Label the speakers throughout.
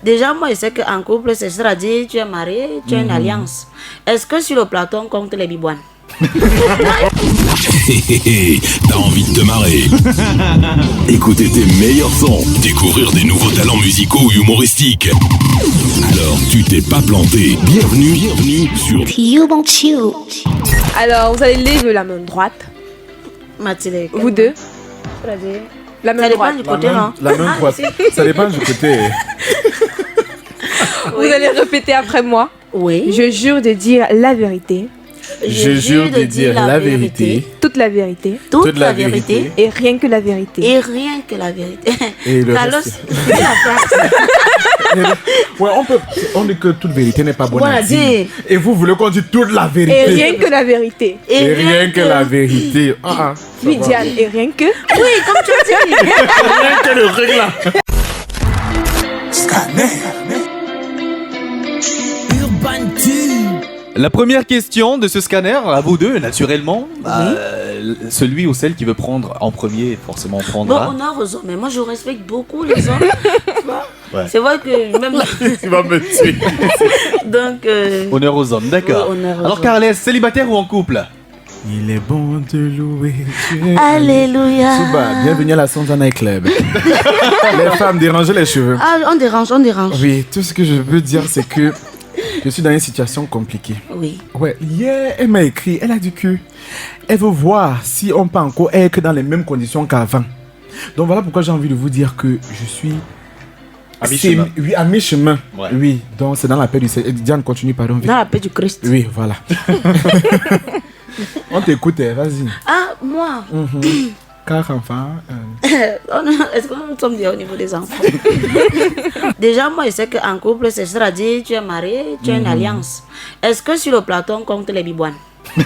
Speaker 1: Déjà, moi, je sais qu'en couple, c'est-à-dire tu es marié, tu as une alliance. Est-ce que sur le plateau, on compte les bibouanes?
Speaker 2: T'as envie de te marrer. Écouter tes meilleurs sons, découvrir des nouveaux talents musicaux ou humoristiques. Alors tu t'es pas planté. Bienvenue sur
Speaker 3: You. Alors, vous allez lever la main droite.
Speaker 1: Mathilde.
Speaker 3: Vous deux. La main
Speaker 1: Ça
Speaker 3: droite.
Speaker 1: dépend du côté, non?
Speaker 4: La main droite. Ça dépend du côté.
Speaker 3: Vous allez répéter après moi.
Speaker 1: Oui.
Speaker 3: Je jure de dire la vérité,
Speaker 4: Je jure de dire la vérité,
Speaker 3: toute la vérité,
Speaker 1: toute la vérité,
Speaker 3: et rien que la vérité.
Speaker 1: et rien que la vérité.
Speaker 4: Et le
Speaker 1: Carlos,
Speaker 4: reste.
Speaker 1: dis la phrase.
Speaker 4: Ouais, on dit que toute vérité n'est pas bonne
Speaker 1: Voilà,
Speaker 4: à dire.
Speaker 1: dis.
Speaker 4: Et vous voulez qu'on dise toute la
Speaker 3: Et
Speaker 4: vérité.
Speaker 3: rien que la vérité.
Speaker 4: Et rien que la vérité. Ça
Speaker 3: Oui,
Speaker 4: va.
Speaker 3: Diane, et rien que.
Speaker 1: Oui, comme tu as dit.
Speaker 4: Rien que le règle.
Speaker 5: La première question de ce scanner, à vous deux, naturellement. Celui ou celle qui veut prendre en premier, forcément
Speaker 1: Bon,
Speaker 5: prendra.
Speaker 1: honneur aux hommes, mais moi je respecte beaucoup les hommes. Tu vois?
Speaker 5: Ouais.
Speaker 1: C'est vrai que même.
Speaker 4: Tu vas me tuer.
Speaker 1: Donc.
Speaker 5: Honneur aux hommes, d'accord.
Speaker 1: Oui, honneur aux
Speaker 5: Alors,
Speaker 1: hommes.
Speaker 5: Carles, célibataire ou en couple?
Speaker 4: Il est bon de louer Dieu.
Speaker 1: Alléluia.
Speaker 4: Suba, bienvenue à la Sonzana Club. Les femmes, dérangez les cheveux.
Speaker 1: Ah, on dérange.
Speaker 4: Oui, tout ce que je veux dire, c'est que je suis dans une situation compliquée.
Speaker 1: Oui.
Speaker 4: Ouais, hier, elle m'a écrit, elle a dit que elle veut voir si on peut encore être dans les mêmes conditions qu'avant. Donc voilà pourquoi j'ai envie de vous dire que je suis
Speaker 5: À mi-chemin.
Speaker 4: Oui, à mi-chemin.
Speaker 5: Ouais.
Speaker 4: Oui, donc c'est dans la paix du Seigneur. Diane, continue, pardon.
Speaker 1: Dans la paix du Christ.
Speaker 4: Oui, voilà. On t'écoute, vas-y.
Speaker 1: Ah, moi.
Speaker 4: 4 enfants.
Speaker 1: Est-ce que nous sommes déjà au niveau des enfants? Déjà, moi, je sais qu'en couple, c'est-à-dire tu es marié, tu as une alliance. Est-ce que sur le plateau, on compte les bibouanes? Non,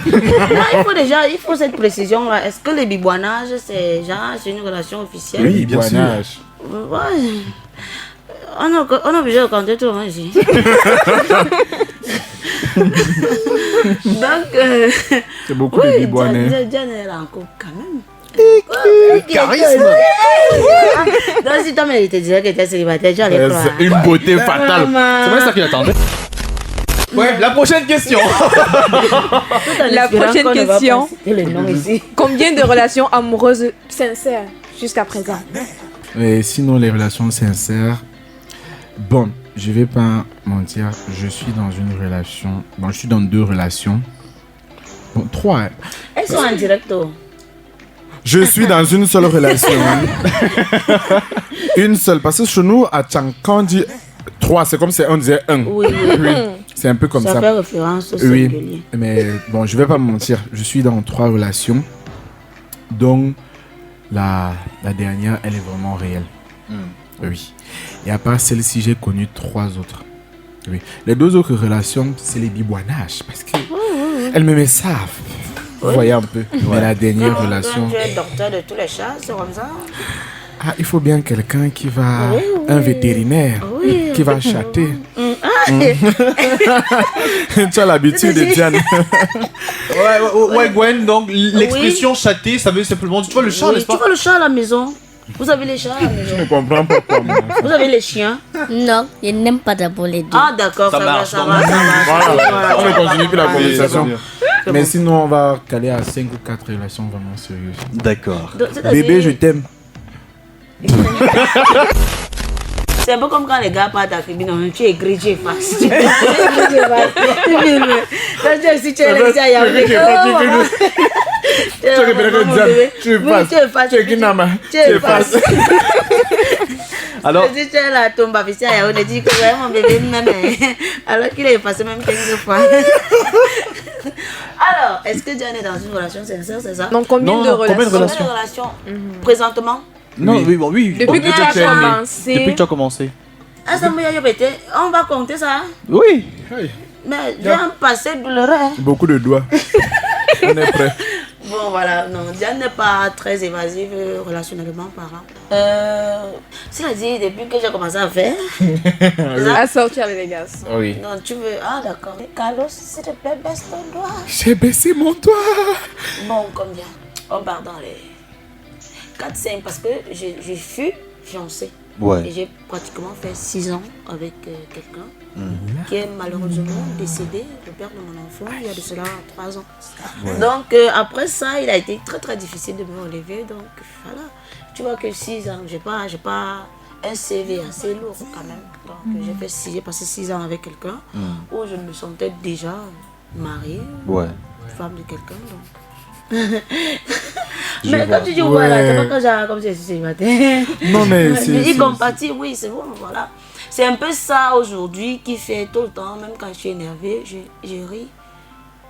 Speaker 1: il faut cette précision-là. Est-ce que les bibouanages, c'est une relation officielle?
Speaker 4: Oui, bien sûr.
Speaker 1: Ouais. On est obligé de compter tout, hein, ici. Donc,
Speaker 4: C'est beaucoup de
Speaker 1: oui,
Speaker 4: biboinés.
Speaker 1: Diane est en couple quand même.
Speaker 5: Charisme.
Speaker 1: Donc, si toi, mais il te disait que tu étais célibataire, tu allais croire.
Speaker 4: C'est une beauté fatale.
Speaker 5: C'est vrai ça qu'il attendait. Ouais, la prochaine question.
Speaker 3: La prochaine question.
Speaker 1: Le nom ici.
Speaker 3: Combien de relations amoureuses sincères jusqu'à présent?
Speaker 4: Et sinon, les relations sincères. Bon, je vais pas mentir, je suis dans une relation. Bon, je suis dans 2 relations. Bon, 3. hein.
Speaker 1: Elles sont en direct.
Speaker 4: Je suis dans une seule relation. Une seule. Parce que chez nous, à Tchang, quand on dit 3, c'est comme si on disait 1.
Speaker 1: Oui.
Speaker 4: C'est un peu comme
Speaker 1: Ça
Speaker 4: ça.
Speaker 1: fait référence au
Speaker 4: Oui,
Speaker 1: singulier.
Speaker 4: mais bon, je vais pas mentir, je suis dans 3 relations, donc la dernière, elle est vraiment réelle. Oui. Et à part celle-ci, j'ai connu 3 autres. Oui. Les 2 autres relations, c'est les biboinages, parce que elles me savent. Vous voyez un peu. Mais la dernière relation,
Speaker 1: Tu es docteur de tous les chats, c'est comme ça?
Speaker 4: il faut bien quelqu'un qui va, un vétérinaire, qui va chatter. Tu as l'habitude, Diane.
Speaker 5: Ouais, Gwen, donc l'expression chatter, ça veut simplement. Tu vois le chat,
Speaker 1: Oui,
Speaker 5: n'est-ce
Speaker 1: tu
Speaker 5: pas?
Speaker 1: vois le chat à la maison? Vous avez les chats à la maison?
Speaker 4: Je ne comprends pas comment.
Speaker 1: Vous avez les chiens?
Speaker 6: Non, je n'aime pas d'abord les deux.
Speaker 1: Ah, d'accord,
Speaker 5: Ça
Speaker 1: ça
Speaker 5: marche,
Speaker 1: va.
Speaker 5: donc.
Speaker 4: Voilà, on ne continue plus la
Speaker 1: Oui,
Speaker 4: conversation.
Speaker 1: c'est
Speaker 4: Mais
Speaker 1: bon.
Speaker 4: sinon, on va caler à 5 ou 4 relations vraiment sérieuses.
Speaker 5: D'accord.
Speaker 1: Donc, c'est-à-dire-
Speaker 4: Bébé, je t'aime.
Speaker 1: C'est un peu comme quand les gars partent à Kibi, non, tu es gris, tu effaces. Tu effaces. Tu filmes. Quand tu es ici, tu es là, tu es Yaoundé.
Speaker 4: Tu répètes que Diane, tu effaces. Tu es Kinama, tu effaces.
Speaker 5: Alors,
Speaker 1: Je dis, tu es là, ton babi, c'est à Yaoundé, dit que ouais, mon bébé, même. Alors qu'il est effacé même 15 fois. Alors, est-ce que Diane est dans une relation sincère, c'est ça?
Speaker 3: Donc, combien
Speaker 5: Non,
Speaker 3: de
Speaker 5: non, combien de
Speaker 3: relations?
Speaker 1: Combien de relations présentement?
Speaker 5: non, oui.
Speaker 3: Depuis que tu as
Speaker 4: tu as né.
Speaker 3: commencé.
Speaker 5: Depuis que tu as commencé.
Speaker 1: Ah, ça me y a pété. On va compter ça.
Speaker 5: Oui.
Speaker 1: Mais j'ai un passé douloureux. Hein.
Speaker 4: Beaucoup de doigts. On est prêt.
Speaker 1: Bon, voilà, non, Diane n'est pas très évasive relationnellement parlant. C'est-à-dire, depuis que j'ai commencé à faire.
Speaker 3: À sortir avec les gars.
Speaker 4: Oui.
Speaker 1: Non, tu veux. Ah, d'accord. Carlos, s'il te plaît, baisse ton doigt.
Speaker 4: J'ai baissé mon doigt.
Speaker 1: Bon, combien? On part dans les 4-5 parce que je fus fiancée.
Speaker 5: Ouais.
Speaker 1: Et j'ai pratiquement fait 6 ans avec quelqu'un qui est malheureusement décédé, le père de mon enfant, il y a de cela 3 ans. Donc après ça, il a été très très difficile de me relever. Donc voilà, tu vois que 6 ans, j'ai pas un CV assez lourd quand même. Donc j'ai passé 6 ans avec quelqu'un où je me sentais déjà mariée, femme de quelqu'un. Donc. Mais quand tu dis voilà, c'est pas quand j'ai comme si je suis célibataire.
Speaker 4: Non, mais
Speaker 1: il compatit, oui, c'est bon, voilà. C'est un peu ça aujourd'hui qui fait tout le temps, même quand je suis énervée, je ris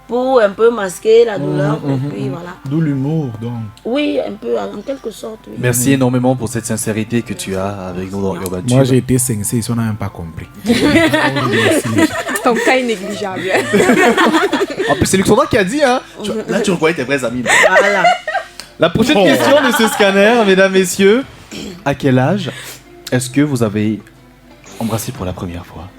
Speaker 1: pour un peu masquer la douleur. Et puis voilà.
Speaker 4: D'où l'humour, donc.
Speaker 1: Oui, un peu, en quelque sorte. Oui.
Speaker 5: Merci énormément pour cette sincérité que tu as avec nous dans Urban
Speaker 4: Moi,
Speaker 5: Tube.
Speaker 4: j'ai été sincère, ils n'ont même pas compris.
Speaker 3: Ton cas est négligeable.
Speaker 5: En plus, c'est Luxandra qui a dit, hein. Là, tu reconnais tes vrais amis.
Speaker 1: Voilà.
Speaker 5: La prochaine question de ce scanner, mesdames, messieurs. À quel âge est-ce que vous avez embrassé pour la première fois?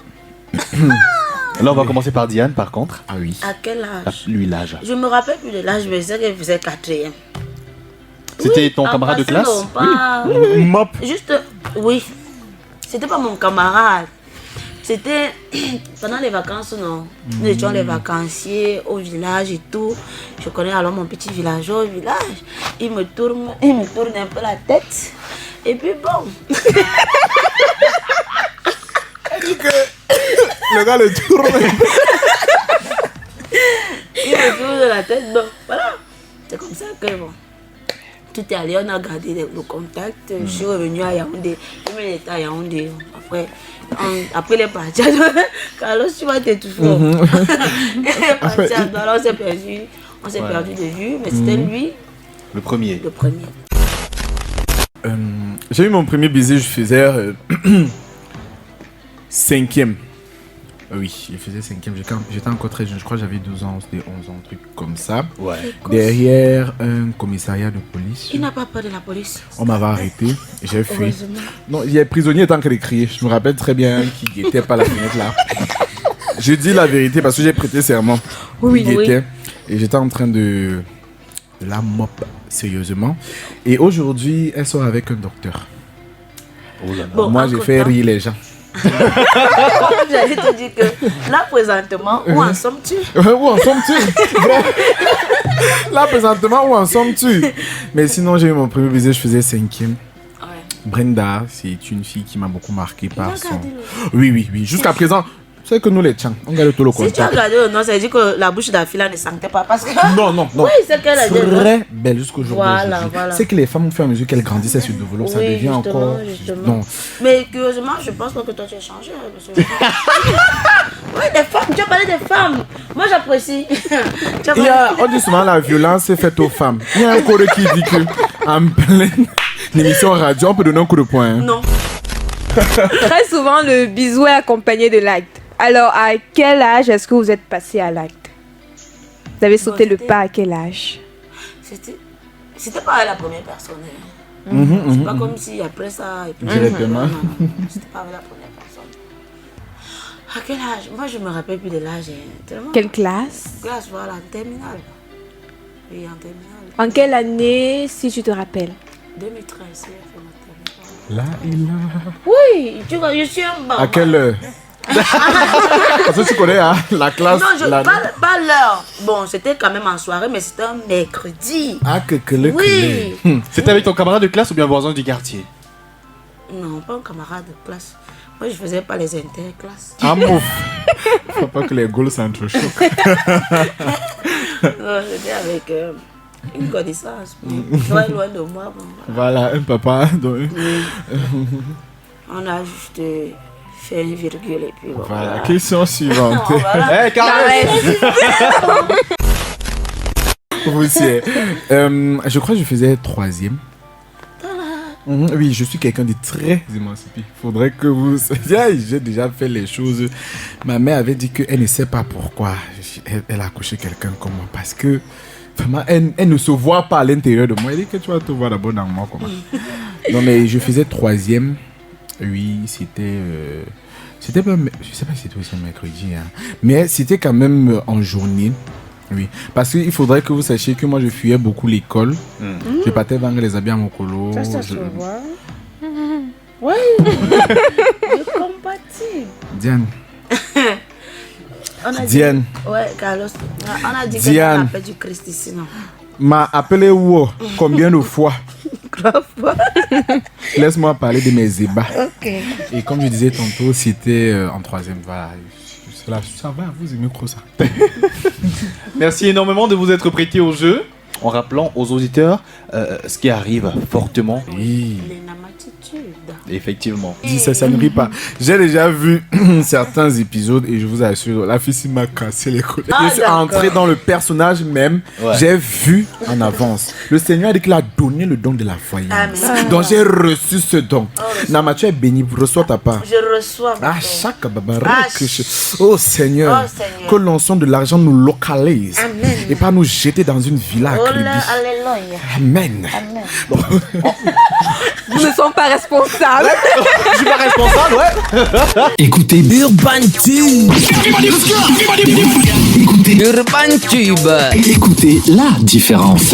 Speaker 5: Là, on va commencer par Diane, par contre.
Speaker 4: Ah oui.
Speaker 1: À quel âge?
Speaker 5: Lui, l'âge.
Speaker 1: Je me rappelle plus de l'âge, mais c'est qu'elle faisait 4e.
Speaker 5: C'était ton camarade de classe?
Speaker 1: Non, pas...
Speaker 4: Mop.
Speaker 1: Juste, oui. C'était pas mon camarade. C'était pendant les vacances, non. Nous étions les vacanciers au village et tout. Je connais alors mon petit villageois au village. Il me tourne un peu la tête. Et puis bon.
Speaker 4: Le gars le tourne.
Speaker 1: Il me tourne la tête. Donc voilà. C'est comme ça que bon. Tout est allé, on a gardé le contact. Je suis revenue à Yaoundé. Il était à Yaoundé. Après il est parti. Carlos, tu vas t'étouffer. Il est parti. Alors on s'est perdu. On s'est perdu de vue. Mais c'était lui.
Speaker 5: Le premier.
Speaker 1: Le premier.
Speaker 4: J'ai eu mon premier baiser, je faisais 5e. Oui, je faisais 5e. J'étais encore très jeune, je crois que j'avais 12 ans, c'était 11 ans, un truc comme ça.
Speaker 5: Ouais.
Speaker 4: Derrière un commissariat de police.
Speaker 1: Il n'a pas peur de la police.
Speaker 4: On m'avait arrêté, j'ai fui.
Speaker 1: Heureusement.
Speaker 4: Non, il y a prisonnier tant qu'elle criait. Je me rappelle très bien qu'il guettait par la fenêtre là. Je dis la vérité parce que j'ai prêté serment.
Speaker 3: Oui.
Speaker 4: Il guettait. Et j'étais en train de la mop sérieusement. Et aujourd'hui, elle sort avec un docteur.
Speaker 5: Oh là là.
Speaker 1: Bon,
Speaker 4: Moi, j'ai fait rire les gens.
Speaker 1: J'allais te dire que là, présentement, où en sommes-tu?
Speaker 4: Où en sommes-tu? Là, présentement, où en sommes-tu? Mais sinon, j'ai eu mon premier baiser, je faisais 5e.
Speaker 1: Ouais.
Speaker 4: Brenda, c'est une fille qui m'a beaucoup marqué par son...
Speaker 1: regardé
Speaker 4: Oui. Jusqu'à présent, c'est que nous les tchans, on garde tout le
Speaker 1: Si tu as
Speaker 4: contact.
Speaker 1: regardé le nom, ça veut dire que la bouche d'Afila ne sentait pas. Parce que...
Speaker 4: Non.
Speaker 1: Oui, c'est qu'elle a dit.
Speaker 4: Très belle jusqu'au jour
Speaker 1: Voilà,
Speaker 4: d'aujourd'hui.
Speaker 1: voilà.
Speaker 4: C'est que les femmes, au fur et à mesure qu'elles grandissent, elles se développent, ça
Speaker 1: Oui,
Speaker 4: devient encore...
Speaker 1: justement.
Speaker 4: Non.
Speaker 1: Mais curieusement, je pense pas que toi tu as changé. Parce que... oui, des femmes, tu as parlé des femmes. Moi j'apprécie. Tu as
Speaker 4: Il y
Speaker 1: parlé-
Speaker 4: a, on dit souvent la violence est faite aux femmes. Il y a un code qui dit que en pleine émission radio, on peut donner un coup de poing. Hein.
Speaker 1: Non.
Speaker 3: Très souvent, le bisou est accompagné de l'acte. Alors, à quel âge est-ce que vous êtes passé à l'acte? Vous avez sauté le pas à quel âge?
Speaker 1: C'était pas la première personne. Hein. C'est pas comme si après ça. Et puis,
Speaker 4: Directement.
Speaker 1: Non. C'était pas la première personne. À quel âge? Moi je me rappelle plus de l'âge. Hein. Tellement.
Speaker 3: Quelle classe?
Speaker 1: Classe, voilà, en terminale. Oui, en terminale.
Speaker 3: En quelle année, si tu te rappelles?
Speaker 1: 2013, j'ai fait ma terminale.
Speaker 4: Là, il a...
Speaker 1: Oui, tu vois, je suis un bon.
Speaker 4: À quelle heure? Parce que tu connais hein, la classe.
Speaker 1: Non,
Speaker 4: la...
Speaker 1: pas l'heure. Bon, c'était quand même en soirée, mais c'était un mercredi.
Speaker 4: Ah, que le
Speaker 1: Oui.
Speaker 5: C'était avec ton camarade de classe ou bien voisin du quartier?
Speaker 1: Non, pas un camarade de classe. Moi, je faisais pas les interclasses.
Speaker 4: Ah, mouf. Faut pas que les gaules s'entrechoquent.
Speaker 1: Non, c'était avec une connaissance. Très loin de moi. Bon, voilà.
Speaker 4: Voilà, un papa. Donc...
Speaker 1: On a juste fait une virgule et puis bon.
Speaker 4: Voilà, question suivante.
Speaker 1: Voilà.
Speaker 5: Eh, Carré!
Speaker 4: Vous aussi. Je crois que je faisais 3e. Oui, je suis quelqu'un de très émancipé. Faudrait que vous... J'ai déjà fait les choses. Ma mère avait dit qu'elle ne sait pas pourquoi elle a couché quelqu'un comme moi. Parce que, vraiment, elle ne se voit pas à l'intérieur de moi. Elle dit que tu vas te voir d'abord dans moi. Comment. Non, mais je faisais 3e. Oui, c'était... C'était pas... Je sais pas si c'était aussi un mercredi. Hein. Mais c'était quand même en journée. Oui, parce qu'il faudrait que vous sachiez que moi je fuyais beaucoup l'école. Je partais vendre les habits à mon colo.
Speaker 1: Ça se voit. Oui, Oui. Je compatis.
Speaker 4: Diane.
Speaker 1: On a
Speaker 4: Diane.
Speaker 1: Dit, ouais, Carlos. On a dit
Speaker 4: Diane.
Speaker 1: qu'on appelle du Christ ici, non?
Speaker 4: M'a appelé où? Combien de fois? Laisse-moi parler de mes ébats.
Speaker 1: Ok.
Speaker 4: Et comme je disais tantôt, c'était en troisième. Voilà. Ça va, vous aimez trop ça.
Speaker 5: Merci énormément de vous être prêté au jeu. En rappelant aux auditeurs ce qui arrive fortement.
Speaker 4: Oui.
Speaker 1: L'énamatitude.
Speaker 5: Effectivement.
Speaker 4: Dis ça ne rit pas. J'ai déjà vu certains épisodes et je vous assure, la fille m'a cassé les côtés.
Speaker 1: Ah,
Speaker 4: Je suis
Speaker 1: d'accord.
Speaker 4: entré dans le personnage même.
Speaker 5: Ouais.
Speaker 4: J'ai vu en avance. Le Seigneur a dit qu'il a donné le don de la voyance.
Speaker 1: Amen.
Speaker 4: Donc j'ai reçu ce don. Nama, tu es béni, reçois ta part.
Speaker 1: Je reçois.
Speaker 4: Ah,
Speaker 1: mon
Speaker 4: chaque baba.
Speaker 1: Ah,
Speaker 4: Oh Seigneur,
Speaker 1: Oh, Seigneur.
Speaker 4: que l'onction de l'argent nous localise.
Speaker 1: Amen.
Speaker 4: Et pas nous jeter dans une villa à
Speaker 1: Oh
Speaker 4: Kribi.
Speaker 1: là, alléluia.
Speaker 4: Amen.
Speaker 1: Amen.
Speaker 3: Nous ne sommes pas responsables.
Speaker 5: Je suis pas responsable, ouais.
Speaker 2: Écoutez Urban Tube. Écoutez
Speaker 7: Urban Tube.
Speaker 2: Écoutez la différence.